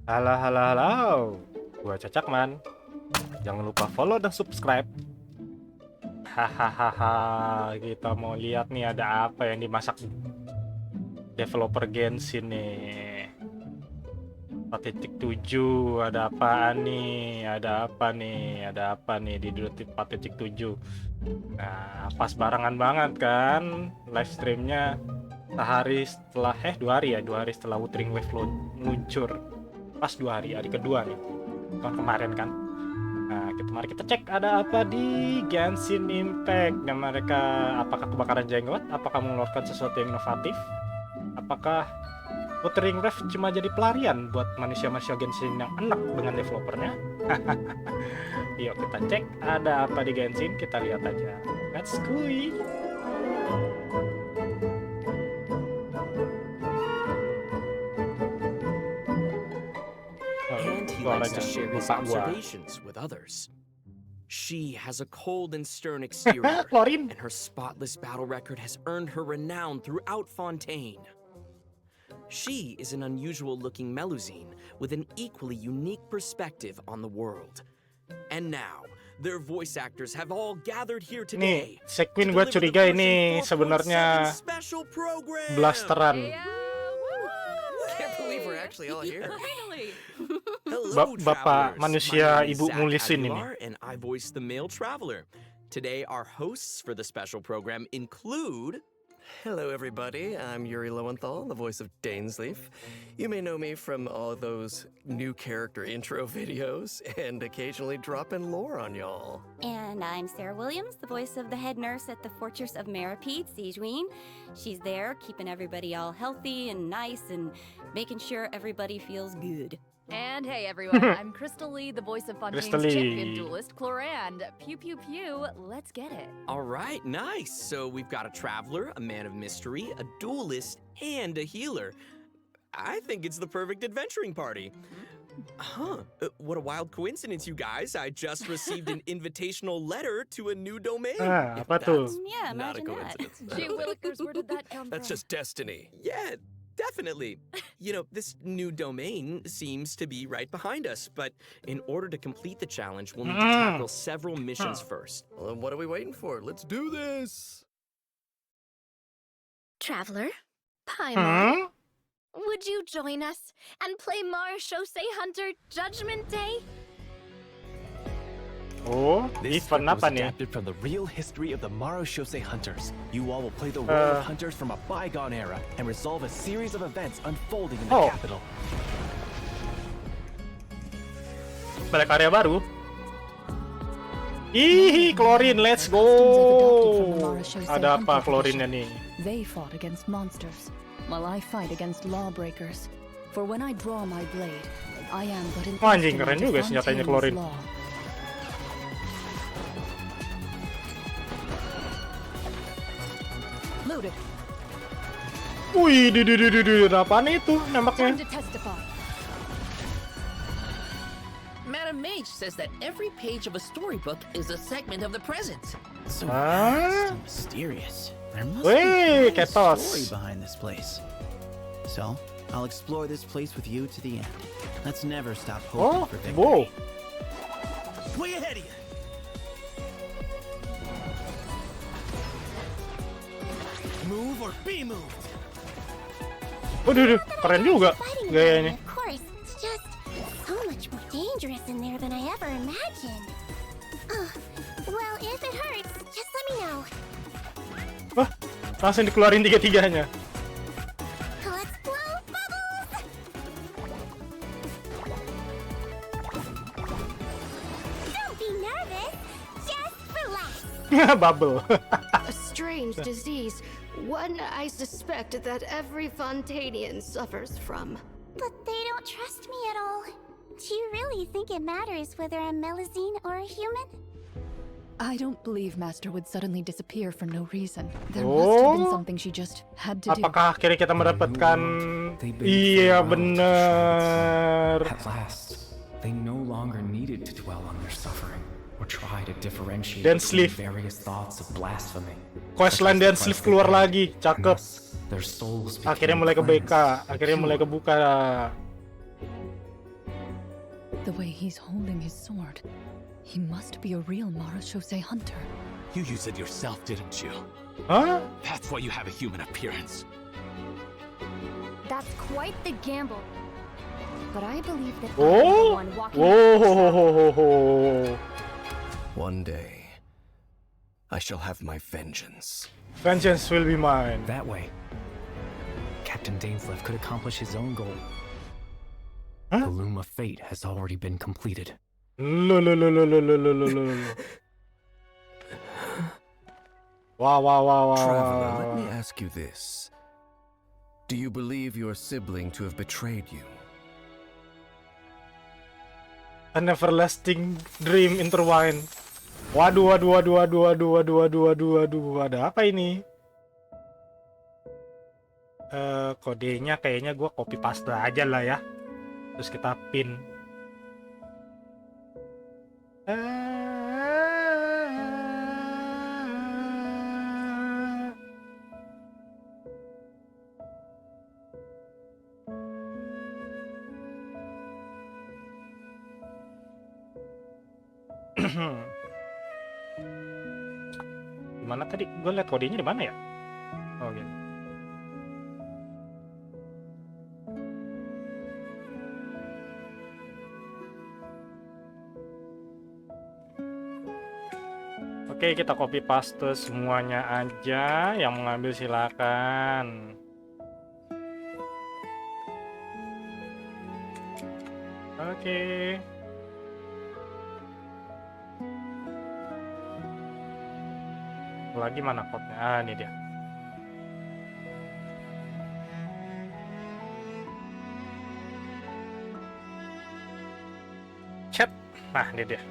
Halo, halo, halo. Gua Cacakman. Jangan lupa follow dan subscribe. Hahaha, kita mau lihat nih ada apa yang dimasak developer Genshin nih. 4.7, ada apaan nih? Ada apa nih di 4.7? Nah, pas barengan banget kan live streamnya sehari setelah 2 hari setelah Wuthering Waves meluncur. Pas 2 hari, hari kedua nih tahun kemarin kan. Nah, mari kita cek ada apa di Genshin Impact. Dan mereka apakah kebakaran jenggot? Apakah mengeluarkan sesuatu yang inovatif? Apakah Wuthering Waves cuma jadi pelarian buat manusia-manusia Genshin yang enak dengan developernya? Yuk kita cek ada apa di Genshin, kita lihat aja. Let's go. And he likes to share his observations with others. She has a cold and stern exterior, Clorinde. and her spotless battle record has earned her renown throughout Fontaine. She is an unusual-looking Melusine with an equally unique perspective on the world. And now, their voice actors have all gathered here today. Nih, Sigewinne gue curiga ini sebenarnya blasteran. Can't believe we're actually all here. Bapak manusia ibu mulisin ini. And I voice the male traveler. Today our hosts for the special program include... Hello everybody, I'm Yuri Lowenthal, the voice of Dainslef. You may know me from all those new character intro videos and occasionally drop in lore on y'all. And I'm Sarah Williams, the voice of the head nurse at the Fortress of Mirip-mirip, Sigewinne. She's there keeping everybody all healthy and nice and making sure everybody feels good. And hey everyone, I'm Crystal Lee, the voice of Fontaine's champion duelist, Clorinde. Pew pew pew, let's get it. All right, nice. So we've got a traveler, a man of mystery, a duelist, and a healer. I think it's the perfect adventuring party. What a wild coincidence, you guys. I just received an invitational letter to a new domain. Apa tuh? Yeah, Not a imagine that. coincidence. Gee willikers, where did that come That's from? just destiny. Yeah, definitely. You know, this new domain seems to be right behind us, but in order to complete the challenge, we'll need to tackle several missions first. Well, then what are we waiting for? Let's do this! Traveler, Paimon, Hmm? would you join us and play Marechaussee Hunter Judgment Day? Oh, This event script was apa nih? adapted from the real history of the Marechaussee Hunters. You all will play the role of hunters from a bygone era and resolve a series of events unfolding in the Oh. capital. Banyak karya baru. Ih, Clorinde, let's go. Ada apa Clorinde nih? They fought against monsters, while I fight against lawbreakers. For when I draw my blade, I am but an Wah, anjing, keren instrument juga of senjatanya Fontaine's Clorinde. law. Loaded. Wih, apaan itu nembaknya? Time to testify. Madam Mage says that every page of a storybook is a segment of the present. So Huh? vast and mysterious. There must Wait, be a Sethos. story behind this place. So, I'll explore this place with you to the end. Let's never stop hoping Oh, for victory. wow. Way ahead of you! Move or be moved! Waduh, keren juga Fighting gayanya. Of course, it's just so much more dangerous in there than I ever imagined. Well, if it hurts, just let me know. Wah, langsung dikeluarin tiga-tiganya. Let's blow bubbles! Don't be nervous, just relax. Bubble. A strange disease, one I suspect that every Fontainian suffers from. But they don't trust me at all. Do you really think it matters whether I'm Melusine or a human? I don't believe Master would suddenly disappear for no reason. There must have been Oh. something she just had to do. Apakah akhirnya kita mendapatkan? Iya bener. At last, they no longer needed to dwell on their suffering or try to differentiate Dainslef. between various thoughts of blasphemy. Questline Dainslef keluar lagi, cakep. Their souls Akhirnya became mulai ke BK, cleansed, akhirnya mulai pure. kebuka. The way he's holding his sword, he must be a real Marashose hunter. You used it yourself, didn't you? Huh? That's why you have a human appearance. That's quite the gamble. But I believe that Oh? I'm the one walking Whoa! One day, I shall have my vengeance. Vengeance will be mine. That way, Captain Dainslef could accomplish his own goal. Huh? The loom of fate has already been completed. Wow. Traveler, let me ask you this. Do you believe your sibling to have betrayed you? An everlasting dream intertwined. Waduh. Ada apa ini? Kodenya kayaknya gue copy paste aja lah ya. Terus kita pin. Gimana tadi? Gue liat kodenya di mana ya? Oh gitu. Oke, kita copy paste semuanya aja. Yang mau ngambil silakan. Oke. Lagi mana code-nya? Ah, ini dia. Chat. Nah, ini dia.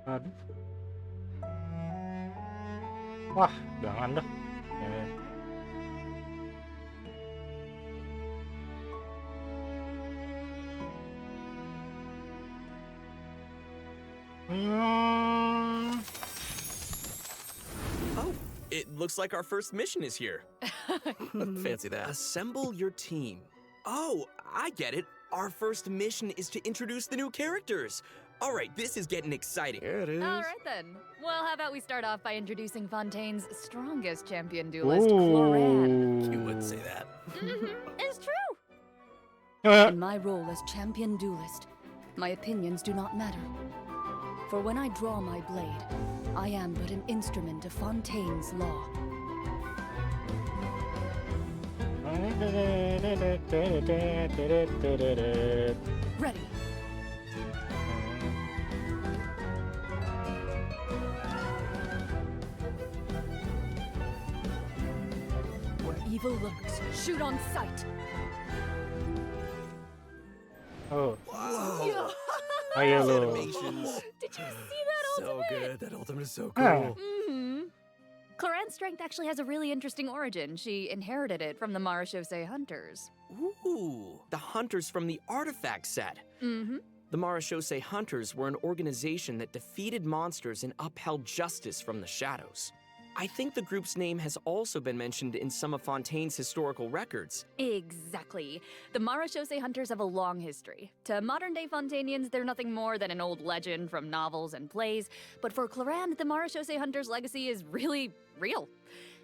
Aduh. Wah, jangan dah. Oh, it looks like our first mission is here. Fancy that. Assemble your team. Oh, I get it. Our first mission is to introduce the new characters. All right, this is getting exciting. Here it is. All right then. Well, how about we start off by introducing Fontaine's strongest champion duelist, Ooh. Clorinde. You would say that. It's true. In my role as champion duelist, my opinions do not matter. For when I draw my blade, I am but an instrument of Fontaine's law. Ready. Where evil lurks, shoot on sight. Oh. Wow. Ayo lo. Animations. Did you see that So ultimate? good. That ultimate is so Ah. cool. Clorinde's strength actually has a really interesting origin. She inherited it from the Marashose hunters. Ooh, the hunters from the artifact set. The Marashose Hunters were an organization that defeated monsters and upheld justice from the shadows. I think the group's name has also been mentioned in some of Fontaine's historical records. Exactly. The Marashose hunters have a long history. To modern-day Fontainians, they're nothing more than an old legend from novels and plays, but for Clorinde, the Marashose hunters' legacy is really real.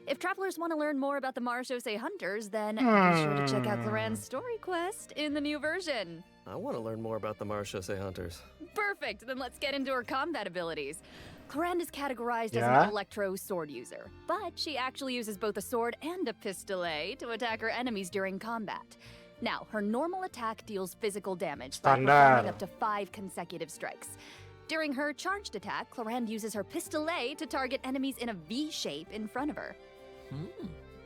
If travelers want to learn more about the Marashose hunters, then be sure to check out Clorinde's story quest in the new version. I want to learn more about the Marashose hunters. Perfect, then let's get into her combat abilities. Clorinde is categorized as Yeah? an electro sword user, but she actually uses both a sword and a pistolet to attack her enemies during combat. Now, her normal attack deals physical damage by Standard. performing up to 5 consecutive strikes. During her charged attack, Clorinde uses her pistolet to target enemies in a V shape in front of her.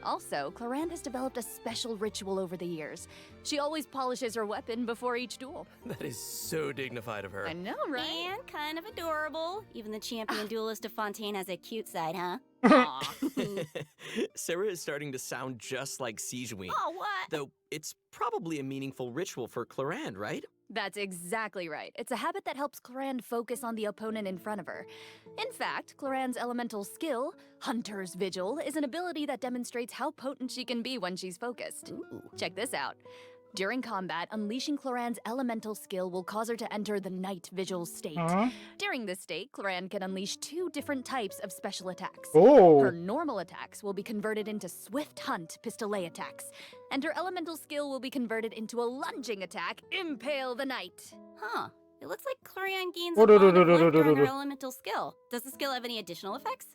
Also, Clorinde has developed a special ritual over the years. She always polishes her weapon before each duel. That is so dignified of her. I know, right? And kind of adorable. Even the champion duelist of Fontaine has a cute side, huh? Aw. Sarah is starting to sound just like Sigewinne. Oh, what? Though it's probably a meaningful ritual for Clorinde, right? That's exactly right. It's a habit that helps Clorinde focus on the opponent in front of her. In fact, Clorinde's elemental skill, Hunter's Vigil, is an ability that demonstrates how potent she can be when she's focused. Ooh. Check this out. During combat, unleashing Clorinde's elemental skill will cause her to enter the Night Vigil state. During this state, Clorinde can unleash 2 different types of special attacks. Oh. Her normal attacks will be converted into Swift Hunt pistolet attacks, and her elemental skill will be converted into a lunging attack, Impale the Knight. Huh. It looks like Clorinde gains Oh, a do, bond do, of do, life do, do, during do. her elemental skill. Does the skill have any additional effects?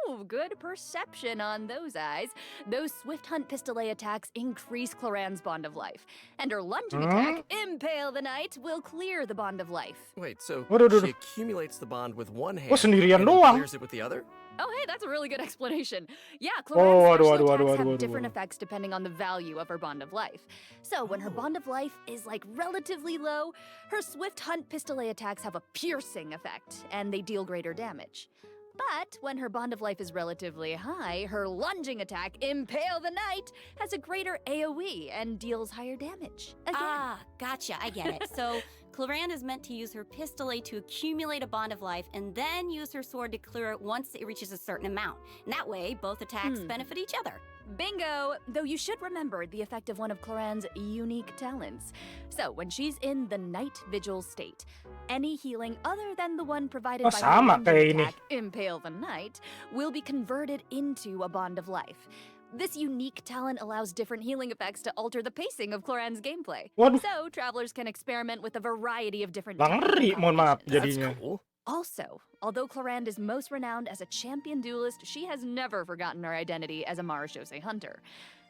Oh, good perception on those eyes. Those Swift Hunt pistolet attacks increase Clorinde's bond of life, and her lunging attack, Impale the Knight, will clear the bond of life. Wait, so Oh, do, do, she do. accumulates the bond with one hand Oh, sendirian and then doang. clears it with the other? Oh, hey, that's a really good explanation. Yeah, Oh, Clorinde's aduh, special aduh, attacks aduh, have aduh, different aduh. effects depending on the value of her bond of life. So when her bond of life is like relatively low, her Swift Hunt pistolet attacks have a piercing effect, and they deal greater damage. But when her bond of life is relatively high, her lunging attack, Impale the Knight, has a greater AoE and deals higher damage. Again. Ah, gotcha. I get it. So Clorinde is meant to use her pistolet to accumulate a bond of life and then use her sword to clear it once it reaches a certain amount. And that way, both attacks benefit each other. Bingo! Though you should remember the effect of one of Clorinde's unique talents. So, when she's in the Night Vigil state, any healing other than the one provided Oh, by sama her kayak lunging ini. attack, Impale the Knight, will be converted into a bond of life. This unique talent allows different healing effects to alter the pacing of Clorinde's gameplay. Waduh. So, travelers can experiment with a variety of different Bang technical ngeri, mohon maaf combinations. That's jadinya. cool. Also, although Clorinde is most renowned as a champion duelist, she has never forgotten her identity as a Marechaussee hunter.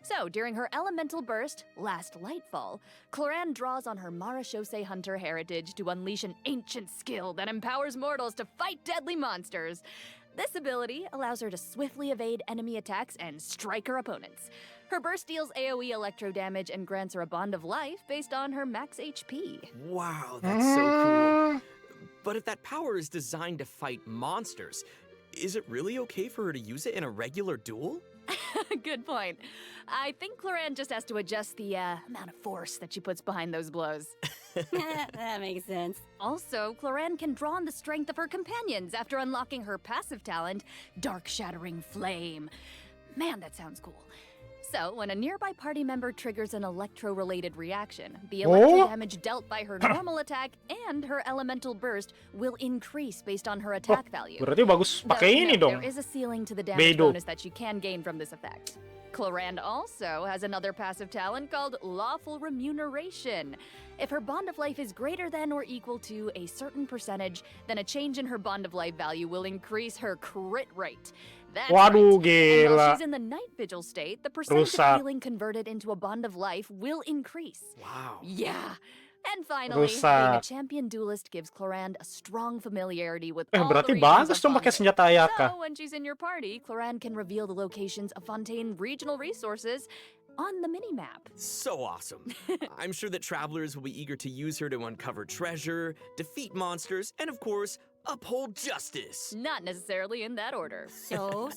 So, during her elemental burst, Last Lightfall, Clorinde draws on her Marechaussee hunter heritage to unleash an ancient skill that empowers mortals to fight deadly monsters. This ability allows her to swiftly evade enemy attacks and strike her opponents. Her burst deals AoE electro damage and grants her a bond of life based on her max HP. Wow, that's so cool. But if that power is designed to fight monsters, is it really okay for her to use it in a regular duel? Good point. I think Clorinde just has to adjust the amount of force that she puts behind those blows. That makes sense. Also, Clorinde can draw on the strength of her companions after unlocking her passive talent, Dark Shattering Flame. Man, that sounds cool. So, when a nearby party member triggers an electro-related reaction, the electro damage dealt by her normal attack and her elemental burst will increase based on her attack value. Berarti bagus Though, pakai ini no, dong. there is a ceiling to the damage Bedo. bonus that you can gain from this effect. Clorinde also has another passive talent called Lawful Remuneration. If her bond of life is greater than or equal to a certain percentage, then a change in her bond of life value will increase her crit rate. That's Waduh, right. And while gila. she's in the Night Vigil state, the percentage Rusak. of healing converted into a bond of life will increase. Wow. Yeah. And finally, being a Rusak. champion duelist gives Clorinde a strong familiarity with Eh, all the berarti regions bagus of dong pakai Fontaine. senjata Ayaka. So, when she's in your party, Clorinde can reveal the locations of Fontaine regional resources on the minimap. So awesome. I'm sure that travelers will be eager to use her to uncover treasure, defeat monsters, and of course, uphold justice. Not necessarily in that order. So,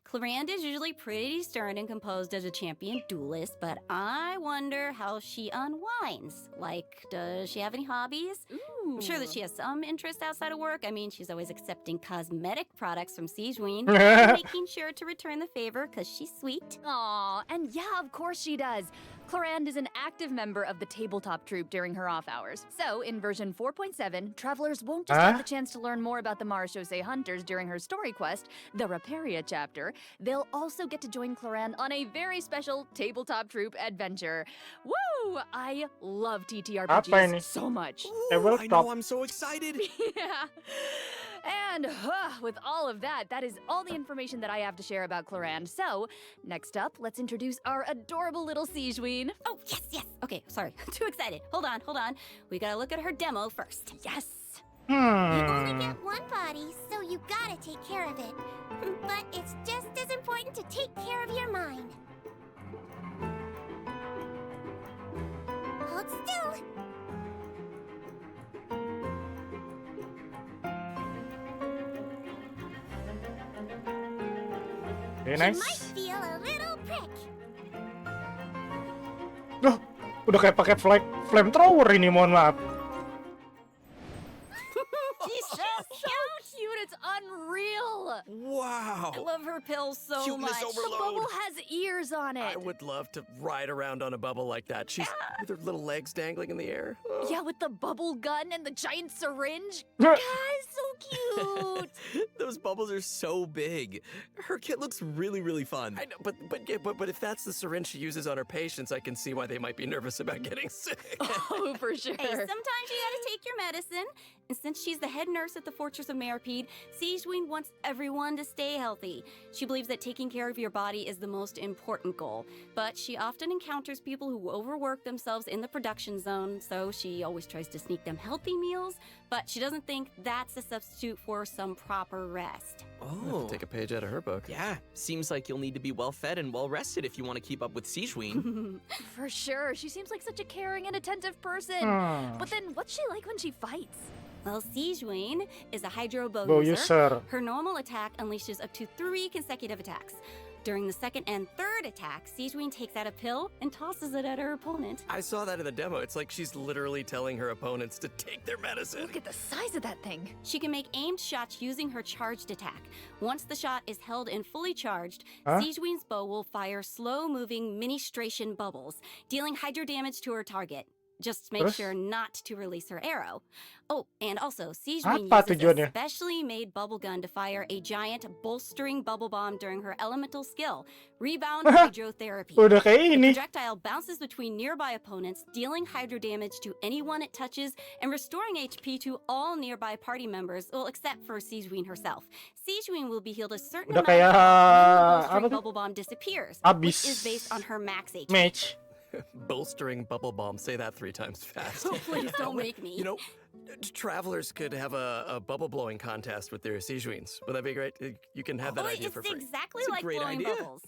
Clorinde is usually pretty stern and composed as a champion duelist, but I wonder how she unwinds. Like, does she have any hobbies? Ooh. I'm sure that she has some interest outside of work. I mean, she's always accepting cosmetic products from Sigewinne and making sure to return the favor because she's sweet. Aw, and yeah, of course she does. Clorinde is an active member of the tabletop troupe during her off hours. So, in version 4.7, travelers won't just have the chance to learn more about the Marechaussee hunters during her story quest, the Raparia chapter. They'll also get to join Clorinde on a very special tabletop troupe adventure. Woo! I love Apa ini? TTRPGs so much. I Tabletop. know, I'm so excited. Yeah. And with all of that, that is all the information that I have to share about Clorinde. So, next up, let's introduce our adorable little Sigewinne. Oh, yes. Okay, sorry. Too excited. Hold on. We gotta look at her demo first. Yes. You only get one body, so you gotta take care of it. But it's just as important to take care of your mind. Hold still. Very You nice. might feel a little prick. Duh, udah kayak pakai flamethrower ini, mohon maaf. She's so Cute, it's unreal. Wow. I love her pills so Cuteness much. overload. The bubble has ears on it. I would love to ride around on a bubble like that. She's with her little legs dangling in the air. Oh. Yeah, with the bubble gun and the giant syringe. Guys, so cute. Those bubbles are so big. Her kit looks really, really fun. I know, but if that's the syringe she uses on her patients, I can see why they might be nervous about getting sick. Oh, for sure. Hey, sometimes you gotta take your medicine. And since she's the head nurse at the Fortress of Mirip-mirip, Sigewinne wants everyone to stay healthy. She believes that taking care of your body is the most important goal. But she often encounters people who overwork themselves in the production zone, so she always tries to sneak them healthy meals. But she doesn't think that's a substitute for some proper rest. Oh. Take a page out of her book. Yeah, seems like you'll need to be well fed and well rested if you want to keep up with Sigewinne. For sure. She seems like such a caring and attentive person. But then what's she like when she fights? Well, Sigewinne is a Hydro Bow Bow user. user. Her normal attack unleashes up to 3 consecutive attacks. During the second and third attack, Sigewinne takes out a pill and tosses it at her opponent. I saw that in the demo. It's like she's literally telling her opponents to take their medicine. Look at the size of that thing. She can make aimed shots using her charged attack. Once the shot is held and fully charged, Huh? Sigewinne's bow will fire slow-moving ministration bubbles, dealing hydro damage to her target. Just make Terus? sure not to release her arrow. Oh, and also, Sigewinne Apa uses a tujuannya? specially made bubble gun to fire a giant bolstering bubble bomb during her elemental skill, Rebound Hydrotherapy. Udah kayak The ini. projectile bounces between nearby opponents, dealing hydro damage to anyone it touches and restoring HP to all nearby party members, well, except for Sigewinne herself. Sigewinne will be healed a certain Udah amount of kayak health apa when the tuh? bubble bomb disappears, Abis which is based on her max HP. match. Bolstering bubble bomb. Say that 3 times fast. Oh, please don't make me. You know, travelers could have a bubble blowing contest with their Sigewinnes. Would that be great? You can have that Boy, idea it's for free. exactly It's a like great blowing idea. bubbles.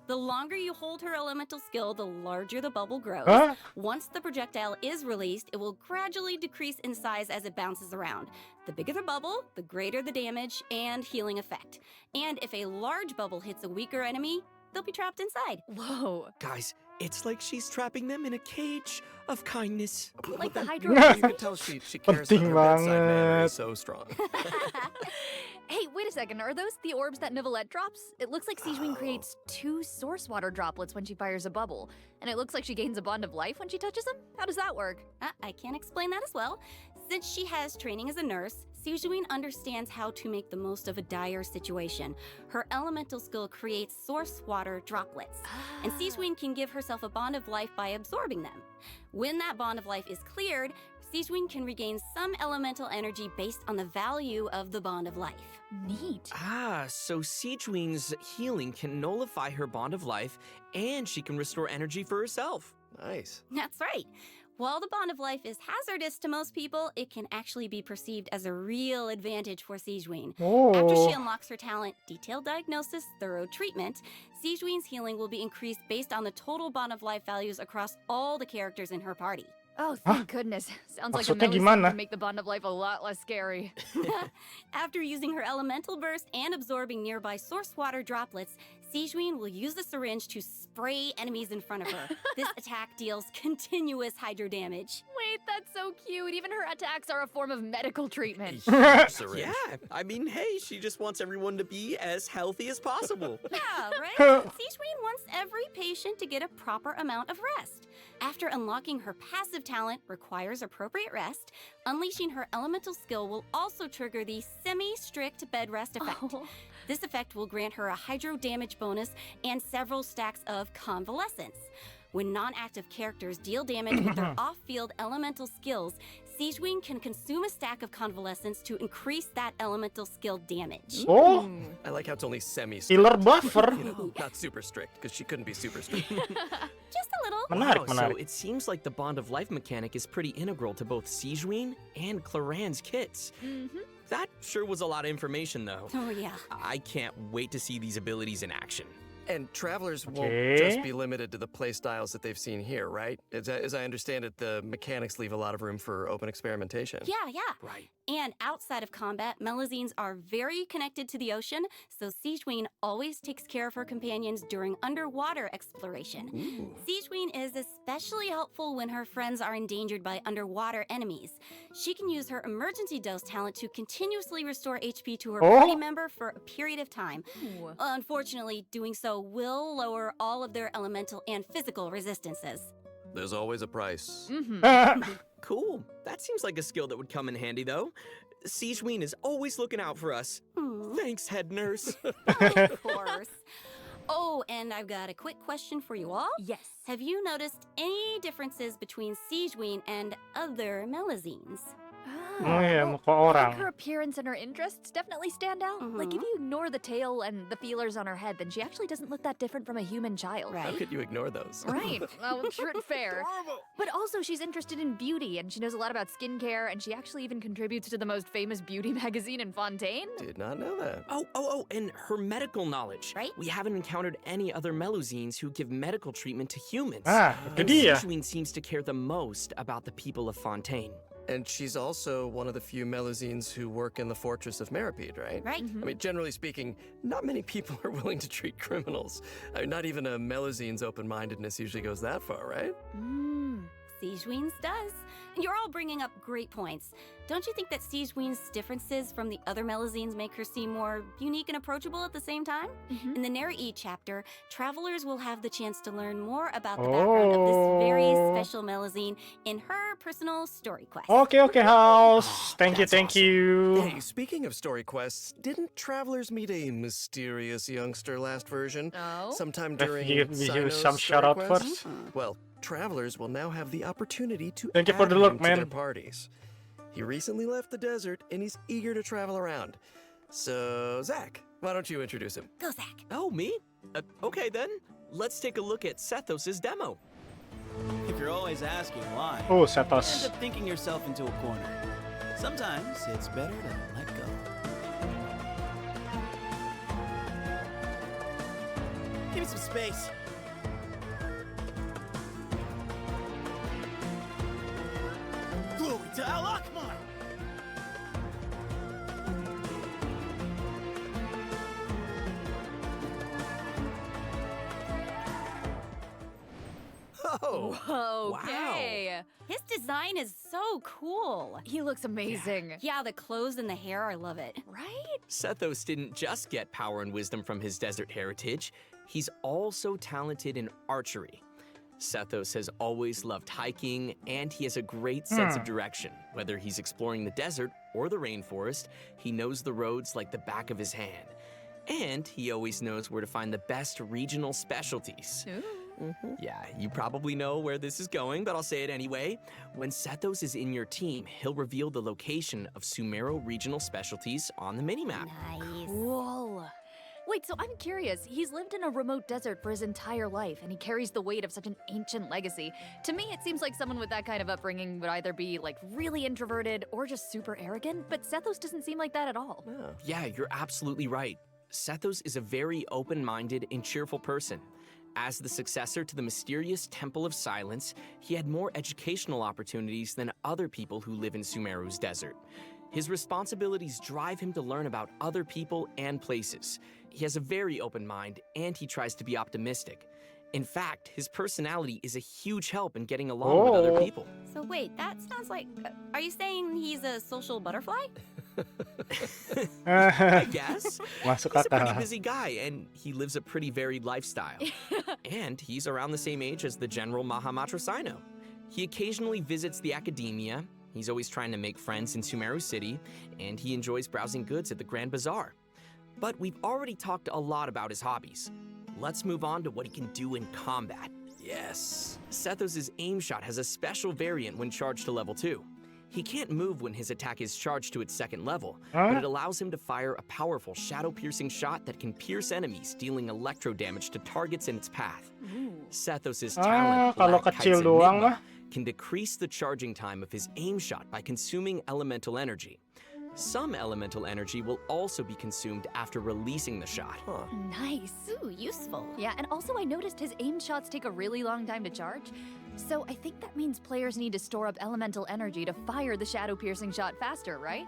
The longer you hold her elemental skill, the larger the bubble grows. Huh? Once the projectile is released, it will gradually decrease in size as it bounces around. The bigger the bubble, the greater the damage and healing effect. And if a large bubble hits a weaker enemy, they'll be trapped inside. Whoa. Guys, it's like she's trapping them in a cage of kindness. Like the hydro. You can tell she cares that Penting her bedside manner banget. is so strong. Hey, wait a second. Are those the orbs that Nivelette drops? It looks like Sigewinne creates 2 source water droplets when she fires a bubble. And it looks like she gains a bond of life when she touches them? How does that work? I can explain that as well. Since she has training as a nurse, Sigewinne understands how to make the most of a dire situation. Her elemental skill creates source water droplets, and Sigewinne can give herself a bond of life by absorbing them. When that bond of life is cleared, Sigewinne can regain some elemental energy based on the value of the bond of life. Neat. Ah, so Sigewinne's healing can nullify her bond of life, and she can restore energy for herself. Nice. That's right. While the bond of life is hazardous to most people, it can actually be perceived as a real advantage for Sigewinne. After she Oh. unlocks her talent, Detailed Diagnosis, Thorough Treatment, Sigewinne's healing will be increased based on the total bond of life values across all the characters in her party. Oh, thank goodness. Sounds like a Maksudnya melee gimana? would make the bond of life a lot less scary. After using her elemental burst and absorbing nearby source water droplets, Sigewinne will use the syringe to spray enemies in front of her. This attack deals continuous hydro damage. Wait, that's so cute. Even her attacks are a form of medical treatment. Syringe. Yeah, I mean, hey, she just wants everyone to be as healthy as possible. Yeah, right? Sigewinne wants every patient to get a proper amount of rest. After unlocking her passive talent requires appropriate rest, unleashing her elemental skill will also trigger the semi-strict bed rest effect. Oh. This effect will grant her a hydro damage bonus and several stacks of convalescence. When non-active characters deal damage with their off-field elemental skills, Sigewinne can consume a stack of convalescence to increase that elemental skill damage. Oh, I like how it's only semi-strict. healer buffer. You know, not super strict, because she couldn't be super strict. Just a little. Menarik, So menarik. it seems like the bond of life mechanic is pretty integral to both Sigewinne and Clorinde's kits. That sure was a lot of information, though. Oh, yeah. I can't wait to see these abilities in action. And travelers won't Okay. just be limited to the play styles that they've seen here, right? As I understand it, the mechanics leave a lot of room for open experimentation. Yeah, yeah. Right. And outside of combat, Melazines are very connected to the ocean, so Sigewinne always takes care of her companions during underwater exploration. Sigewinne is especially helpful when her friends are endangered by underwater enemies. She can use her emergency dose talent to continuously restore HP to her Oh. party member for a period of time. Ooh. Unfortunately, doing so will lower all of their elemental and physical resistances. There's always a price. Cool. That seems like a skill that would come in handy, though. Sigewinne is always looking out for us. Thanks, head nurse. Of course. Oh, and I've got a quick question for you all. Yes. Have you noticed any differences between Sigewinne and other Melazines? Oh iya, muka I orang. think her appearance and her interests definitely stand out. Like, if you ignore the tail and the feelers on her head, then she actually doesn't look that different from a human child. How could you ignore those? Right. Well, true and fair. But also, she's interested in beauty, and she knows a lot about skincare, and she actually even contributes to the most famous beauty magazine in Fontaine. Did not know that. Oh, and her medical knowledge. Right. We haven't encountered any other Melazines who give medical treatment to humans. Ah, itu And dia. Sigewinne seems to care the most about the people of Fontaine. And she's also one of the few Melazines who work in the fortress of Meripede, right? Right? I mean, generally speaking, not many people are willing to treat criminals. I mean, not even a Melazine's open-mindedness usually goes that far, right? Sigewinne's does. You're all bringing up great points. Don't you think that Sigewinne's differences from the other Melazines make her seem more unique and approachable at the same time? In the Dari chapter, travelers will have the chance to learn more about the background of this very Oh. special Melazine in her personal story quest. Oke, oke, House. Thank you, that's thank you. Hey, speaking of story quests, didn't travelers meet a mysterious youngster last version? Oh? Sometime Let's during give Cyno's some story shout out quest? first. Well, travelers will now have the opportunity to Thank you for add the him look, to man. their parties. He recently left the desert and he's eager to travel around. So, Zach, why don't you introduce him? Go, Zach. Oh, me? Okay then. Let's take a look at Sethos' demo. If you're always asking why, Oh, you Sethos. end up thinking yourself into a corner. Sometimes it's better to let go. Give me some space. Glory to Al-Akmar! Oh, Okay. His design is so cool. He looks amazing. Yeah, the clothes and the hair, I love it. Right? Sethos didn't just get power and wisdom from his desert heritage, he's also talented in archery. Sethos has always loved hiking, and he has a great sense of direction. Whether he's exploring the desert or the rainforest, he knows the roads like the back of his hand. And he always knows where to find the best regional specialties. Yeah, you probably know where this is going, but I'll say it anyway. When Sethos is in your team, he'll reveal the location of Sumero regional specialties on the minimap. Nice. Cool. Wait, so I'm curious. He's lived in a remote desert for his entire life, and he carries the weight of such an ancient legacy. To me, it seems like someone with that kind of upbringing would either be, like, really introverted or just super arrogant, but Sethos doesn't seem like that at all. Yeah, you're absolutely right. Sethos is a very open-minded and cheerful person. As the successor to the mysterious Temple of Silence, he had more educational opportunities than other people who live in Sumeru's desert. His responsibilities drive him to learn about other people and places. He has a very open mind, and he tries to be optimistic. In fact, his personality is a huge help in getting along with other people. So wait, that sounds like... are you saying he's a social butterfly? I guess. Masuk He's a pretty akal. busy guy, and he lives a pretty varied lifestyle. And he's around the same age as the General Mahamatra Cyno. He occasionally visits the academia, he's always trying to make friends in Sumeru City, and he enjoys browsing goods at the Grand Bazaar. But we've already talked a lot about his hobbies. Let's move on to what he can do in combat. yes. Sethos' aim shot has a special variant when charged to level 2. He can't move when his attack is charged to its second level, Huh? but it allows him to fire a powerful shadow-piercing shot that can pierce enemies, dealing electro damage to targets in its path. Sethos' talent, kalau Black kecil Kite's doang Enigma, mah. can decrease the charging time of his aim shot by consuming elemental energy. Some elemental energy will also be consumed after releasing the shot. Nice. Ooh, useful. Yeah, and also I noticed his aim shots take a really long time to charge. So I think that means players need to store up elemental energy to fire the shadow-piercing shot faster, right?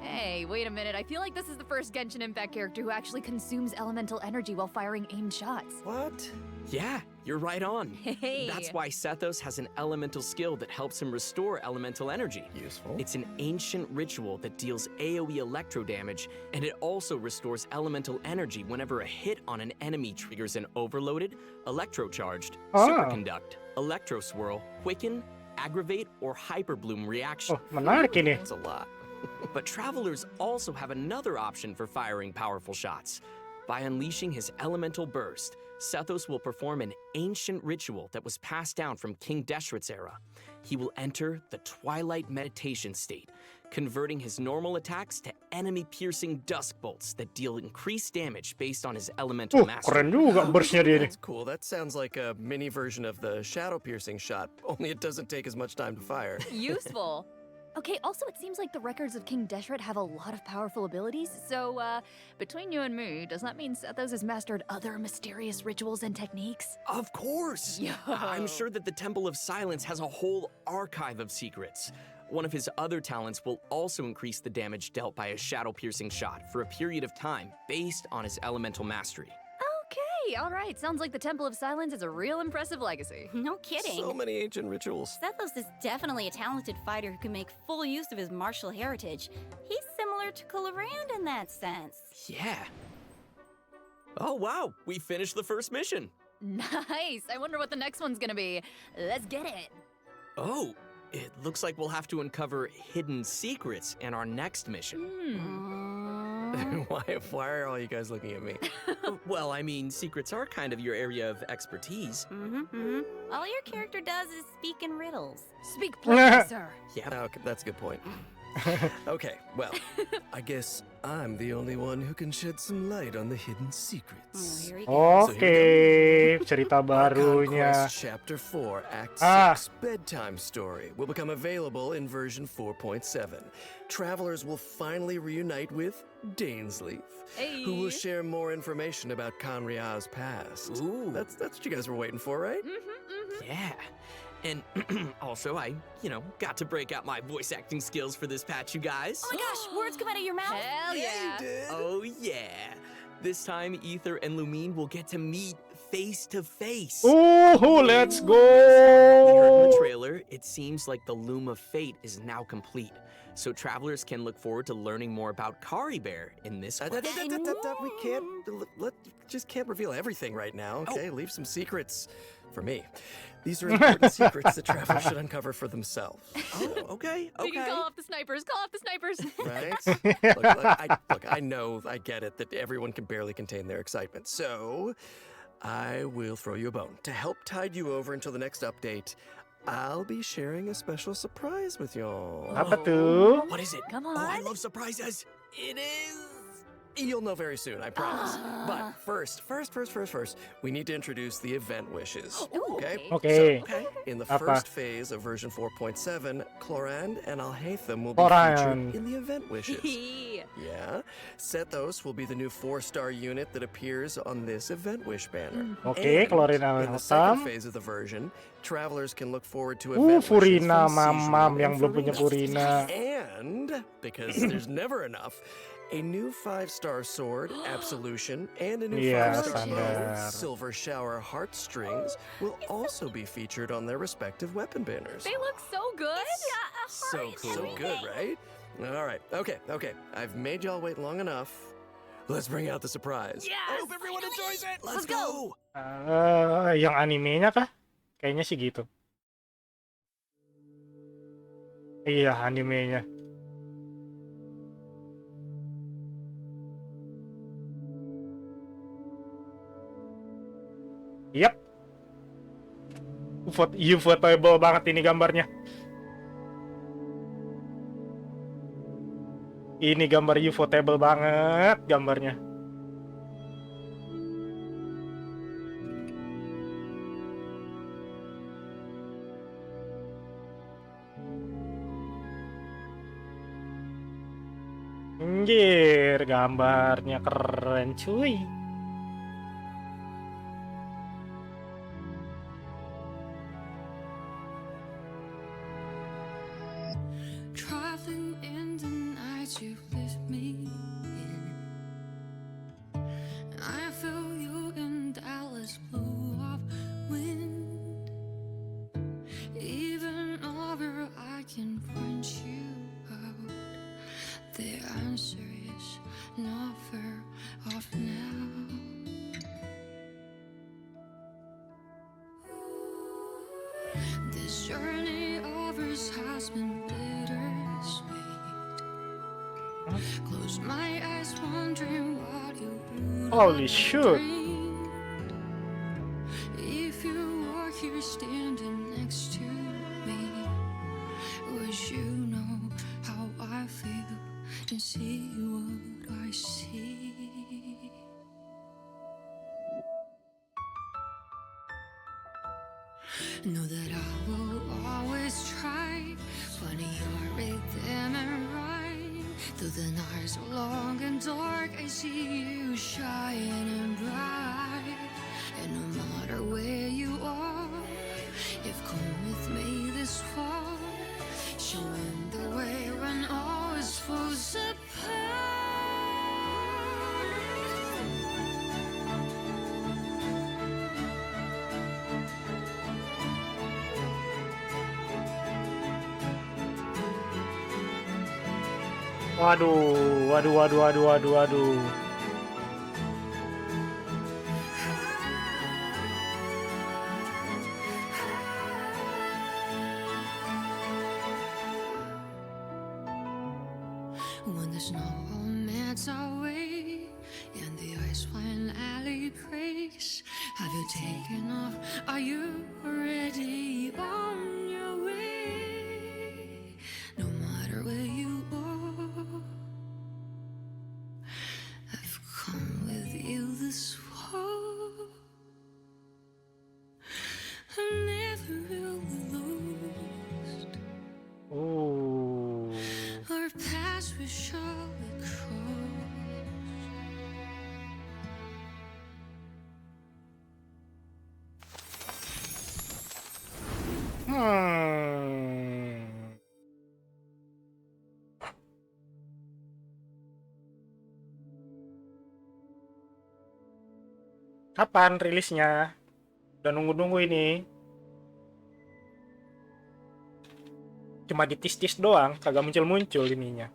Hey, wait a minute. I feel like this is the first Genshin Impact character who actually consumes elemental energy while firing aimed shots. What? Yeah, you're right on. Hey. That's why Sethos has an elemental skill that helps him restore elemental energy. Useful. It's an ancient ritual that deals AoE electro damage, and it also restores elemental energy whenever a hit on an enemy triggers an overloaded, electrocharged, superconduct, electro swirl, quicken, aggravate, or hyperbloom reaction. Oh, menarik ini. That's a lot. But travelers also have another option for firing powerful shots. By unleashing his elemental burst, Sethos will perform an ancient ritual that was passed down from King Deshret's era. He will enter the Twilight Meditation state, converting his normal attacks to enemy-piercing dusk bolts that deal increased damage based on his elemental mastery. Keren juga burstnya dia nih. That's cool. That sounds like a mini version of the shadow-piercing shot, only it doesn't take as much time to fire. Useful. Okay, also it seems like the records of King Deshret have a lot of powerful abilities, so, between you and me, does that mean Sethos has mastered other mysterious rituals and techniques? Of course! Yo. I'm sure that the Temple of Silence has a whole archive of secrets. One of his other talents will also increase the damage dealt by a shadow-piercing shot for a period of time based on his elemental mastery. Okay, alright, sounds like the Temple of Silence is a real impressive legacy. No kidding. So many ancient rituals. Sethos is definitely a talented fighter who can make full use of his martial heritage. He's similar to Clorinde in that sense. Yeah. Oh wow, we finished the first mission. Nice, I wonder what the next one's gonna be. Let's get it. Oh, it looks like we'll have to uncover hidden secrets in our next mission. Why are all you guys looking at me? Well, I mean, secrets are kind of your area of expertise. All your character does is speak in riddles. Speak plainly, sir. Yeah. Okay, that's a good point. Okay, well, I guess I'm the only one who can shed some light on the hidden secrets. Here he goes. Oke, cerita Archon barunya. Quest Chapter 4, Act 6, Bedtime Story will become available in version 4.7. Travelers will finally reunite with Dainslef, who will share more information about Conria's past. Ooh. That's what you guys were waiting for, right? Yeah. And also, I, got to break out my voice acting skills for this patch, you guys. Oh my gosh, words come out of your mouth. Hell yeah. Oh, yeah. This time, Ether and Lumine will get to meet face to face. Ooh, let's We heard in the go. trailer, it seems like the Loom of Fate is now complete. So travelers can look forward to learning more about Kari Bear in this quest. We just can't reveal everything right now, okay? Leave some secrets for me. These are important secrets that travelers should uncover for themselves. Oh, okay, We can call off the snipers, Right? Look, I know, I get it, that everyone can barely contain their excitement. So, I will throw you a bone. To help tide you over until the next update, I'll be sharing a special surprise with y'all. Apa tuh? What is it? Come Oh, I on. love surprises. It is. You'll know very soon, I promise. But first, we need to introduce the event wishes. Okay? Okay. So, in the Apa? first phase of version 4.7, Clorinde and Alhaitham will be featured in the event wishes. Yeah. Sethos will be the new 4-star unit that appears on this event wish banner. Okay, Clorinde In the second Alhaitham. phase of the version, travelers can look forward to event wishes Furina, from Mam Sigewinne yang and belum punya Farina. Furina. And, because there's never enough, a new 5-star sword, Absolution, and a new Yeah, 5-star bow, standard. Silver Shower Heartstrings, will also be featured on their respective weapon banners. They look so good. So cool. So good, right? All right, okay. I've made y'all wait long enough. Let's bring out the surprise. Yes! I hope everyone enjoys it. Let's go. Yang animenya kah? Kayaknya sih gitu. Iya, animenya. Yap. Ufotable banget ini gambarnya. Ini gambar ufotable banget gambarnya. Anjir, gambarnya keren cuy. Traveling in the night you lift me in. I feel you in Dallas blue up wind. Even over I can find you out. The answer is not far off now. This journey of ours has been bittersweet. Close my eyes, wondering what you would Holy have shit. dreamed. If you were here standing next to me, would you know how I feel and see what I see? Know that I will always try, finding your rhythm and rhyme. Through the nights so long and dark, I see you shining bright. And no matter where you are, you've come with me this far, showing the way when all is falls apart. Waduh. When the snow all melts away and the ice fine alley breaks, have you taken off? Are you already on your way? No matter where you are, I've come with you this far. I'm never really lost. Oh. Our paths will surely cross. Kapan rilisnya? Udah nunggu-nunggu ini. Cuma ditis-tis doang, kagak muncul-muncul ininya.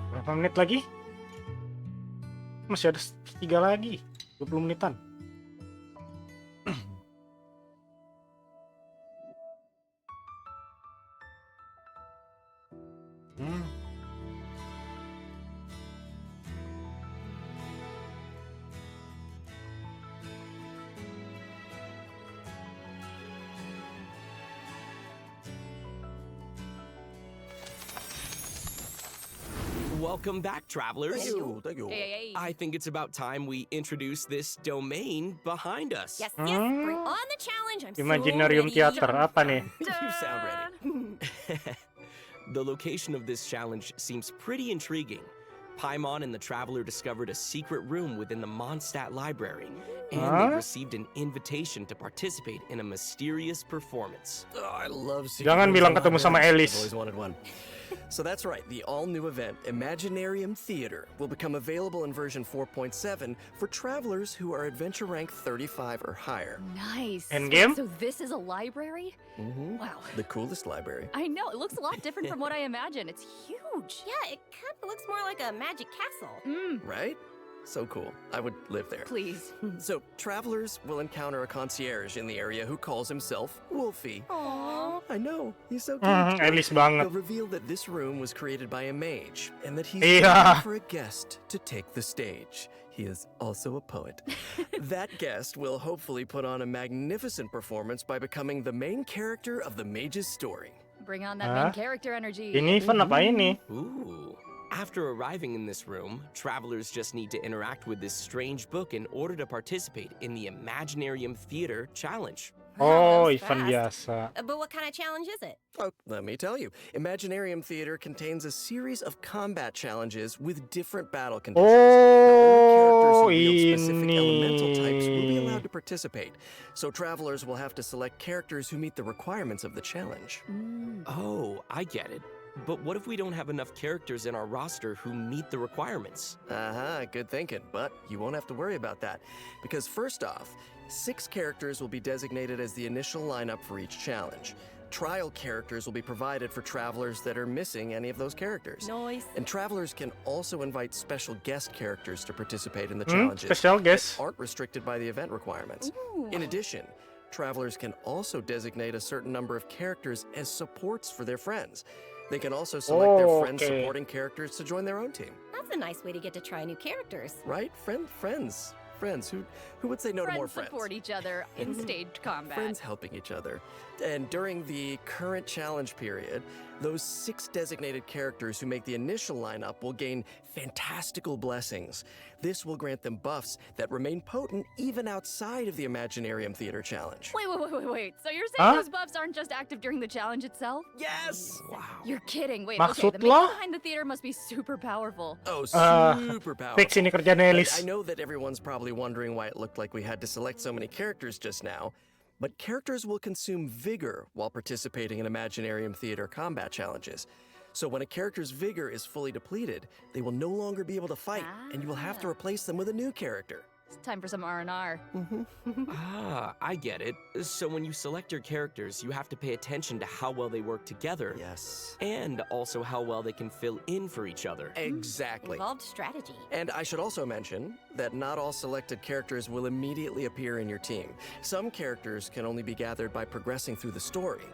Berapa menit lagi? Masih ada 3 lagi. 20 menitan. Welcome back, travelers. Thank you. Hey. I think it's about time we introduce this domain behind us. Yes, bring on the challenge. I'm Imaginarium so ready. Theater, apa nih? You sound ready. The location of this challenge seems pretty intriguing. Paimon and the Traveler discovered a secret room within the Mondstadt library, and they received an invitation to participate in a mysterious performance. Oh, I love seeing Jangan bilang ketemu sama I've Alice. always wanted one. So that's right, the all-new event, Imaginarium Theater, will become available in version 4.7 for travelers who are adventure rank 35 or higher. Nice. Endgame? So this is a library? Wow. The coolest library. I know, it looks a lot different from what I imagined. It's huge. Yeah, it kind of looks more like a magic castle. Right? So cool. I would live there. Please. So, travelers will encounter a concierge in the area who calls himself Wolfie. Aww. I know, he's so cute. Alice banget. He'll reveal that this room was created by a mage, and that he's Yeah. looking for a guest to take the stage. He is also a poet. That guest will hopefully put on a magnificent performance by becoming the main character of the mage's story. Bring on that main character energy. Ini event apa ini? Ooh. After arriving in this room, travelers just need to interact with this strange book in order to participate in the Imaginarium Theater Challenge. Oh, that was event fast. biasa. But what kind of challenge is it? Oh, let me tell you. Imaginarium Theater contains a series of combat challenges with different battle conditions. Characters Oh, who wield specific elemental types will be ini. allowed to participate. So travelers will have to select characters who meet the requirements of the challenge. Oh, I get it. But what if we don't have enough characters in our roster who meet the requirements? Good thinking. But you won't have to worry about that. Because first off, 6 characters will be designated as the initial lineup for each challenge. Trial characters will be provided for travelers that are missing any of those characters. Nice. And travelers can also invite special guest characters to participate in the challenges Special that guest. aren't restricted by the event requirements. Ooh. In addition, travelers can also designate a certain number of characters as supports for their friends. They can also select their friends Okay. supporting characters to join their own team. That's a nice way to get to try new characters. Right? Friends. Who would say no to more Friends friends? support each other in staged combat. Friends helping each other. And during the current challenge period, those 6 designated characters who make the initial lineup will gain fantastical blessings. This will grant them buffs that remain potent even outside of the Imaginarium Theater Challenge. Wait. So you're saying those buffs aren't just active during the challenge itself? Yes! Wow. You're kidding. Wait, Maksud okay, the lo? man behind the theater must be super powerful. Oh, super powerful. Fix ini kerjaan And Alice. I know that everyone's probably wondering why it looked like we had to select so many characters just now, but characters will consume vigor while participating in Imaginarium Theater combat challenges. So when a character's vigor is fully depleted, they will no longer be able to fight, and you will have to replace them with a new character. It's time for some R&R. I get it. So when you select your characters, you have to pay attention to how well they work together. Yes. And also how well they can fill in for each other. Exactly. Involved strategy. And I should also mention that not all selected characters will immediately appear in your team. Some characters can only be gathered by progressing through the story.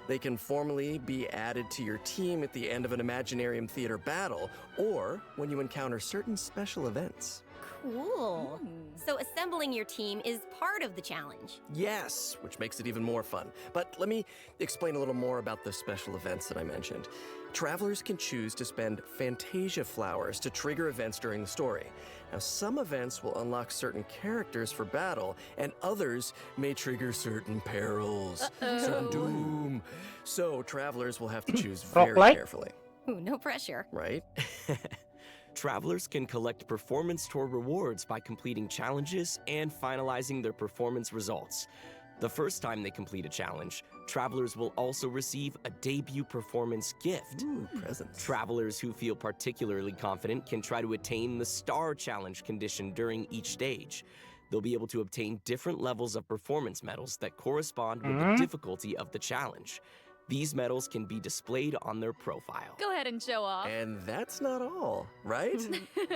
They can formally be added to your team at the end of an Imaginarium Theater battle, or when you encounter certain special events. Cool. So assembling your team is part of the challenge. Yes, which makes it even more fun. But let me explain a little more about the special events that I mentioned. Travelers can choose to spend Fantasia flowers to trigger events during the story. Now, some events will unlock certain characters for battle, and others may trigger certain perils, certain doom. So, travelers will have to choose very Roguelike? carefully. Ooh, no pressure. Right? Travelers can collect performance toward rewards by completing challenges and finalizing their performance results. The first time they complete a challenge, travelers will also receive a debut performance gift. Ooh, presents. Travelers who feel particularly confident can try to attain the Star Challenge condition during each stage. They'll be able to obtain different levels of performance medals that correspond with the difficulty of the challenge. These medals can be displayed on their profile. Go ahead and show off. And that's not all, right?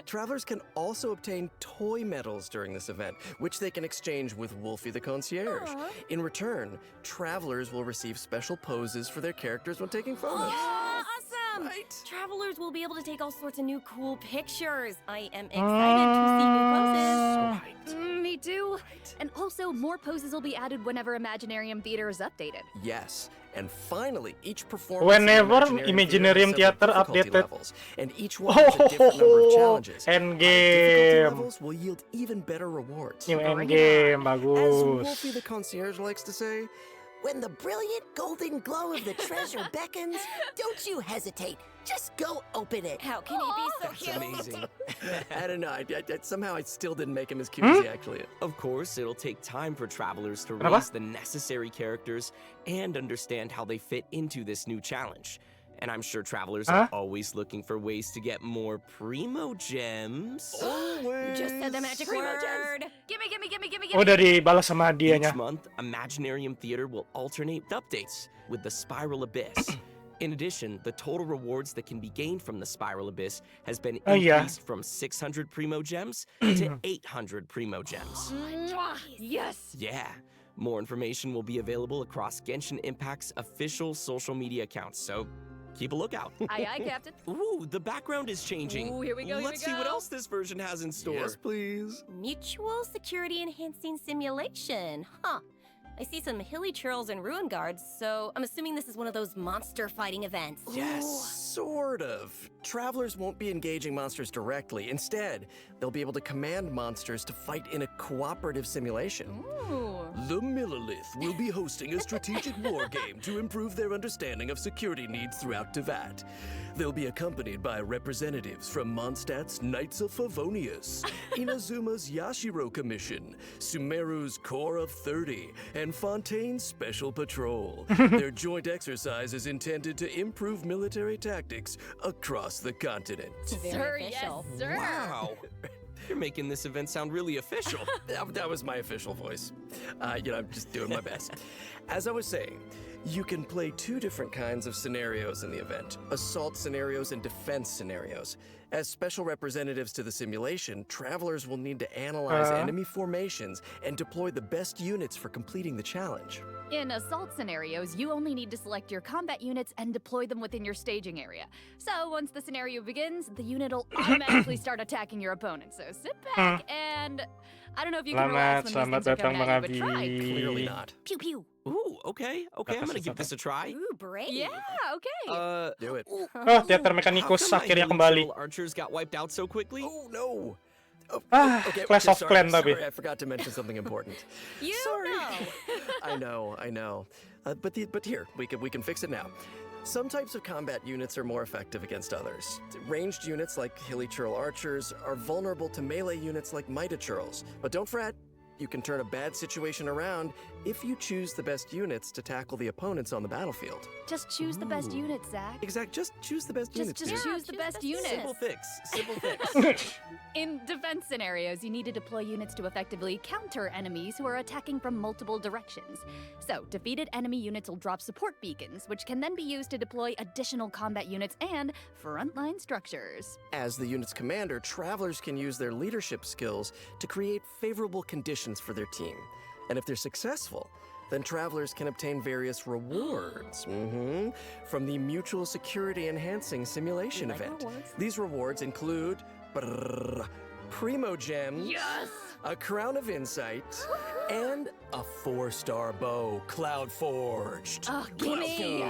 Travelers can also obtain toy medals during this event, which they can exchange with Wolfie the Concierge. In return, travelers will receive special poses for their characters when taking photos. Awesome! Right? Travelers will be able to take all sorts of new cool pictures. I am excited to see new poses. Me too. And also, more poses will be added whenever Imaginarium Theater is updated. Yes, And finally, each performance Whenever in the Imaginarium Theater several difficulty updated. levels, and each one has a different number of challenges. Endgame. Difficulty levels will yield even better rewards. New Endgame, As bagus. Wolfie the concierge likes to say, When the brilliant golden glow of the treasure beckons, don't you hesitate. Just go open it. How can he be so That's cute? amazing. I don't know. Somehow I still didn't make him as cute as he actually is. Of course, it'll take time for travelers to Kenapa? raise the necessary characters and understand how they fit into this new challenge. And I'm sure travelers are always looking for ways to get more primo gems. Always. Just said the magic word. Gimme. Oh, udah dibalas sama hadiahnya. Each month, Imaginarium Theater will alternate with updates with the Spiral Abyss. In addition, the total rewards that can be gained from the Spiral Abyss has been increased from 600 primo gems to 800 primo gems. Yes. Yeah. More information will be available across Genshin Impact's official social media accounts, so keep a lookout. Aye, Captain. Ooh, the background is changing. Ooh, here we go. Let's see what else this version has in store. Yes, please. Mutual security enhancing simulation. Huh. I see some hilly churls and ruin guards, so I'm assuming this is one of those monster fighting events. Yes, sort of. Travelers won't be engaging monsters directly. Instead, they'll be able to command monsters to fight in a cooperative simulation. Ooh. The Millilith will be hosting a strategic war game to improve their understanding of security needs throughout Tevat. They'll be accompanied by representatives from Mondstadt's Knights of Favonius, Inazuma's Yashiro Commission, Sumeru's Corps of 30, and Fontaine's Special Patrol. Their joint exercise is intended to improve military tactics across the continent. Sir, yes, sir. Wow. You're making this event sound really official. That was my official voice. I'm just doing my best. As I was saying, you can play two different kinds of scenarios in the event: assault scenarios and defense scenarios. As special representatives to the simulation, travelers will need to analyze enemy formations and deploy the best units for completing the challenge. In assault scenarios, you only need to select your combat units and deploy them within your staging area. So once the scenario begins, the unit will automatically start attacking your opponent. So sit back and I don't know if you can relax when these things are coming at you, but try. Clearly not. Pew pew. Ooh, okay, I'm gonna give this a try. Ooh, brave. Yeah, okay. Do it. Oh, Teater How Mechanicus come my akhirnya Hilly kembali. Churl archers got wiped out so quickly? Oh, no. Clash of Clans tapi. Sorry, I forgot to mention something important. You know. I know. But here, we can fix it now. Some types of combat units are more effective against others. Ranged units like Hilly Churl archers are vulnerable to melee units like Mighty Churls. But don't fret, you can turn a bad situation around if you choose the best units to tackle the opponents on the battlefield. Just choose the best units, Zach. Exact, just choose the best units. Just dude. choose the best units. Simple fix. In defense scenarios, you need to deploy units to effectively counter enemies who are attacking from multiple directions. So, defeated enemy units will drop support beacons, which can then be used to deploy additional combat units and frontline structures. As the unit's commander, travelers can use their leadership skills to create favorable conditions for their team. And if they're successful, then travelers can obtain various rewards from the Mutual Security Enhancing Simulation event. These rewards include Primo Gems, a Crown of Insight, and a 4-star bow, Cloud Forged. Oh, gimme!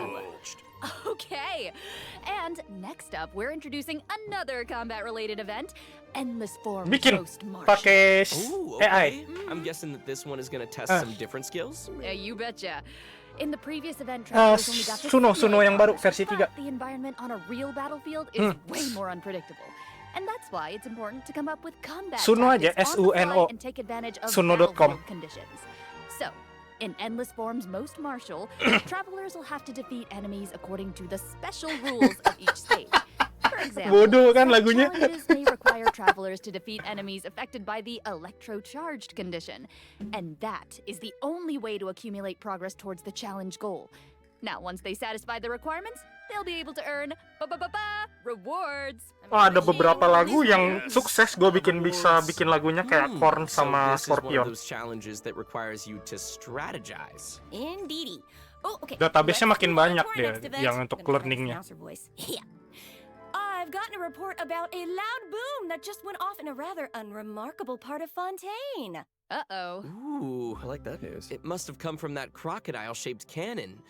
Okay, and next up, we're introducing another combat-related event, Endless Forms Bikin Ghost March. pakai Ooh, AI. okay. I'm guessing that this one is gonna test some different skills. Yeah, you betcha. In the previous event, travelers only got to Suno simulate yang baru combat, versi 3. but the environment on a real battlefield is way more unpredictable. And that's why it's important to come up with combat Suno aja, tactics on the fly SUNO. and take advantage of Suno.com. battlefield conditions. So, in Endless Forms Most Martial, travelers will have to defeat enemies according to the special rules of each stage. For example, Bodoh kan some lagunya. challenges may require travelers to defeat enemies affected by the electro-charged condition. And that is the only way to accumulate progress towards the challenge goal. Now, once they satisfy the requirements, they'll be able to earn rewards. Wah, ada beberapa lagu yang sukses gue bisa bikin lagunya kayak Korn sama so this is one of Scorpion. those challenges that requires you to strategize. Indeedy. Oh, okay. Database-nya Let's makin move on banyak to our deh next event. yang untuk I'm gonna try to learning-nya. pronounce her voice. Yeah. I've gotten a report about a loud boom that just went off in a rather unremarkable part of Fontaine. Uh-oh. Ooh, I like that news. It must have come from that crocodile-shaped cannon.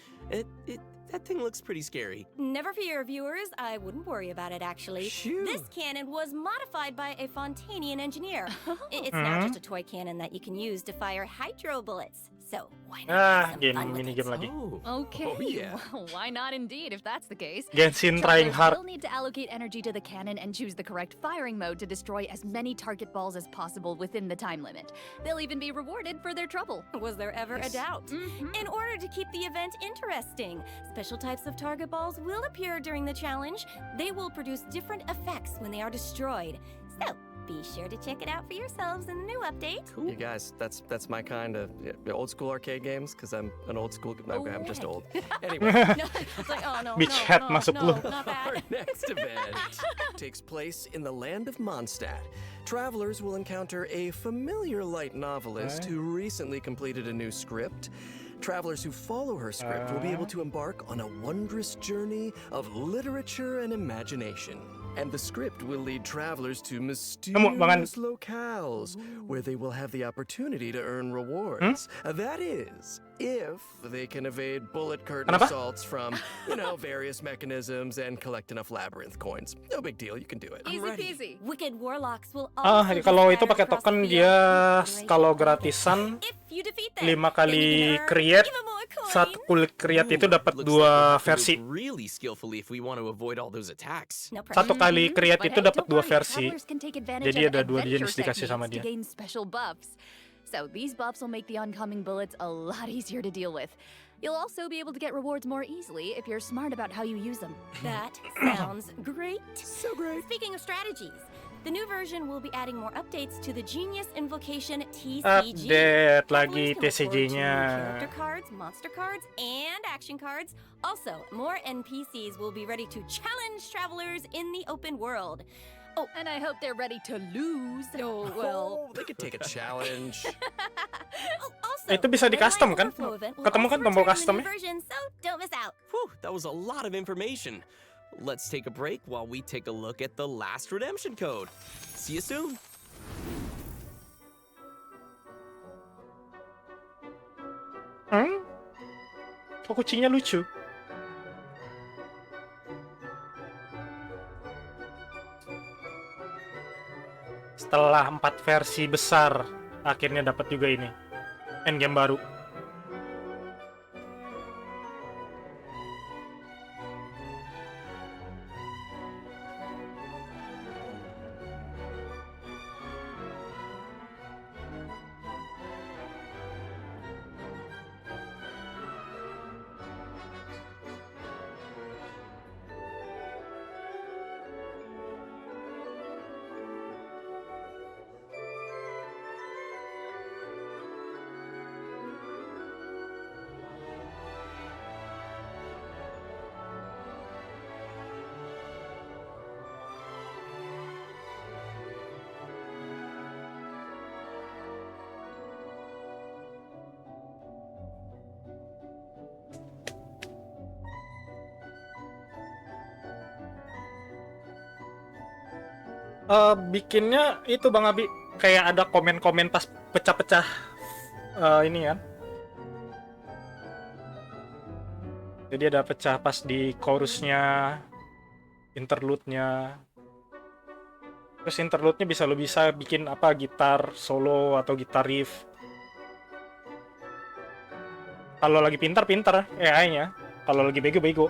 That thing looks pretty scary. Never fear, viewers. I wouldn't worry about it, actually. Shoo. This cannon was modified by a Fontanian engineer. It's now just a toy cannon that you can use to fire hydro bullets. So, why not have some game fun with minigame lagi. Okay, Oh, yeah. well, why not indeed, if that's the case? Genshin trying Travelers hard. will need to allocate energy to the cannon and choose the correct firing mode to destroy as many target balls as possible within the time limit. They'll even be rewarded for their trouble. Was there ever a doubt? In order to keep the event interesting, special types of target balls will appear during the challenge. They will produce different effects when they are destroyed. So, be sure to check it out for yourselves in the new update. Cool. You guys, that's my kind of old school arcade games, because I'm an old school. I'm just old. Anyway. It's like, oh no, Bitch hat masuk lu. not Our bad. next event takes place in the land of Mondstadt. Travelers will encounter a familiar light novelist who recently completed a new script. Travelers who follow her script will be able to embark on a wondrous journey of literature and imagination. And the script will lead travelers to mysterious locales where they will have the opportunity to earn rewards. That is, if they can evade bullet curtain assaults from, various mechanisms and collect enough labyrinth coins. No big deal, you can do it. Easy peasy. Wicked warlocks will also Kalau be itu pakai scattered across token the dia field. kalau gratisan If you defeat them, 5 kali then you can earn create, even more coins. satu kulit create itu dapat Looks 2 like we have to versi. move really skillfully if we want to avoid all those attacks. No pressure. Satu kali create But itu hey, dapat don't 2 worry, versi. travelers can take advantage Jadi of ada 2 adventure jenis dikasih sama techniques to dia. gain special buffs. So these buffs will make the oncoming bullets a lot easier to deal with. You'll also be able to get rewards more easily if you're smart about how you use them. That sounds great. So great. Speaking of strategies, the new version will be adding more updates to the Genius Invocation TCG. Update lagi Travelers can look forward to TCG-nya. character cards, monster cards, and action cards. Also, more NPCs will be ready to challenge travelers in the open world. Oh, and I hope they're ready to lose. Oh, well. They could take a challenge. Also, Itu bisa di custom kan? Overflow event will Ketemu kan also tombol return in the custom new ya? version, so don't miss out. Whew, that was a lot of information. Let's take a break while we take a look at the last redemption code. See you soon. Kok kucingnya lucu? Setelah 4 versi besar, akhirnya dapat juga ini. Endgame baru. Bikinnya itu Bang Abi kayak ada komen-komen pas pecah-pecah ini kan. Jadi ada pecah pas di chorusnya, interlude-nya. Terus interlude-nya lo bisa bikin apa, gitar solo atau gitar riff. Kalau lagi pintar-pintar AI-nya, kalau lagi bego-bego.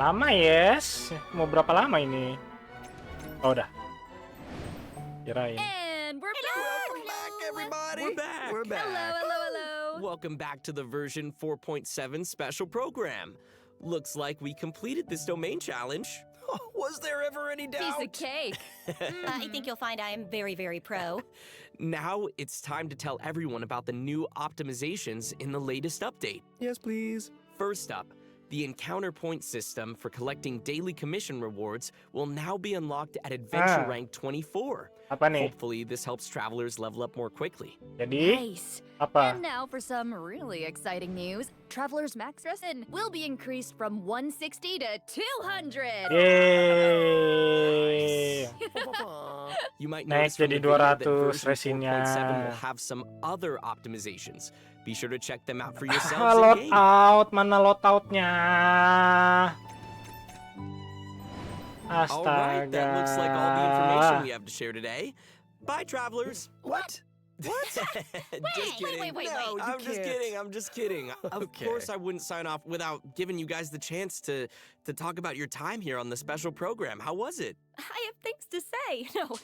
Lama yes, mau berapa lama ini? Oh udah. Kirain. And we're back. Welcome back, everybody. We're back. We're back. Hello. Welcome back to the version 4.7 special program. Looks like we completed this domain challenge. Oh, was there ever any doubt? Piece of cake. I think you'll find I am very, very pro. Now it's time to tell everyone about the new optimizations in the latest update. Yes, please. First up, The encounter point system for collecting daily commission rewards will now be unlocked at adventure rank 24. Apa nih? Hopefully, this helps travelers level up more quickly. Jadi, Nice. apa? And now for some really exciting news. Traveler's max resin will be increased from 160 to 200. Yeay. You might Naik notice from jadi the video that 200 version resinnya. 4.7 will have some other optimizations. Be sure to check them out for Ah, yourselves load in-game. out, mana load outnya? All right, Astaga. that looks like all the information we have to share today. Bye, travelers. What? Just kidding. wait, No, you I'm just can't. kidding. I'm just kidding. Of Okay. course, I wouldn't sign off without giving you guys the chance to talk about your time here on the special program. How was it? I have things to say. No,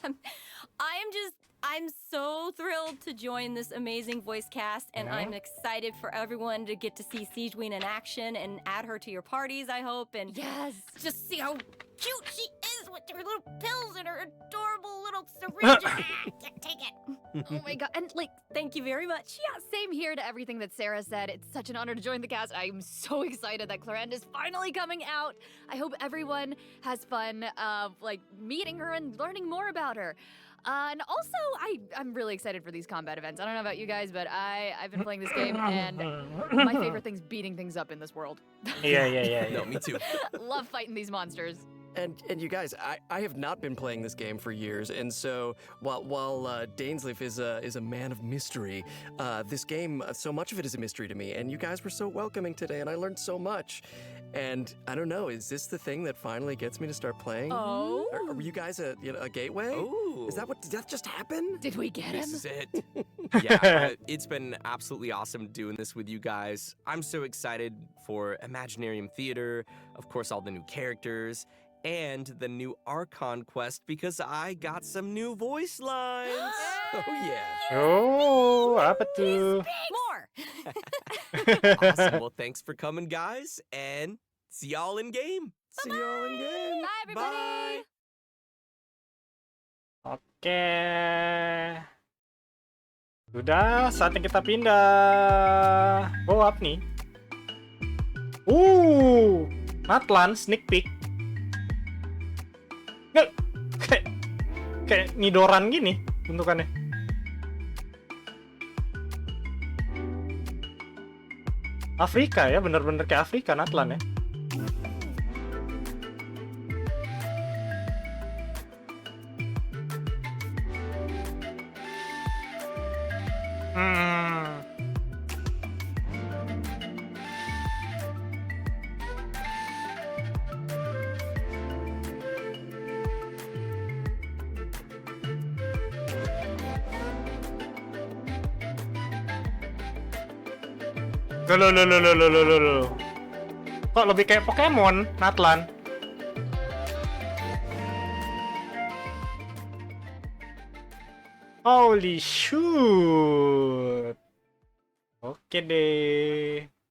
I'm so thrilled to join this amazing voice cast, and I'm excited for everyone to get to see Sigewinne in action and add her to your parties, I hope, and Yes. just see how cute she is with her little pills and her adorable little syringe. Take it. Oh my god. And like, Thank you very much. yeah, same here to everything that Sarah said. It's such an honor to join the cast. I'm so excited that Clorinde is finally coming out. I hope everyone has fun, like meeting her and learning more about her. And also, I'm really excited for these combat events. I don't know about you guys, but I've been playing this game, and my favorite thing's beating things up in this world. Yeah. No, me too. Love fighting these monsters. And you guys, I have not been playing this game for years, and so while Dainslef is a man of mystery, this game, so much of it is a mystery to me. And you guys were so welcoming today, and I learned so much. And I don't know, is this the thing that finally gets me to start playing? Oh. Are you guys a gateway? Ooh. Is that what? Did that just happen? Did we get him? This is it. Yeah, it's been absolutely awesome doing this with you guys. I'm so excited for Imaginarium Theater, of course, all the new characters, and the new Archon quest because I got some new voice lines. Oh yeah. Oh, apa tuh? More. Awesome. Well, thanks for coming, guys, and see y'all in game. See y'all in game. Bye, everybody. Oke. Sudah, saatnya kita pindah. Oh, apa nih? Natlan sneak peek. Nggak, kayak ngidoran gini bentukannya. Afrika ya, bener-bener kayak Afrika Natlan ya. Loh. Kok lebih kayak Pokemon, Natlan? Holy shoot. Oke deh.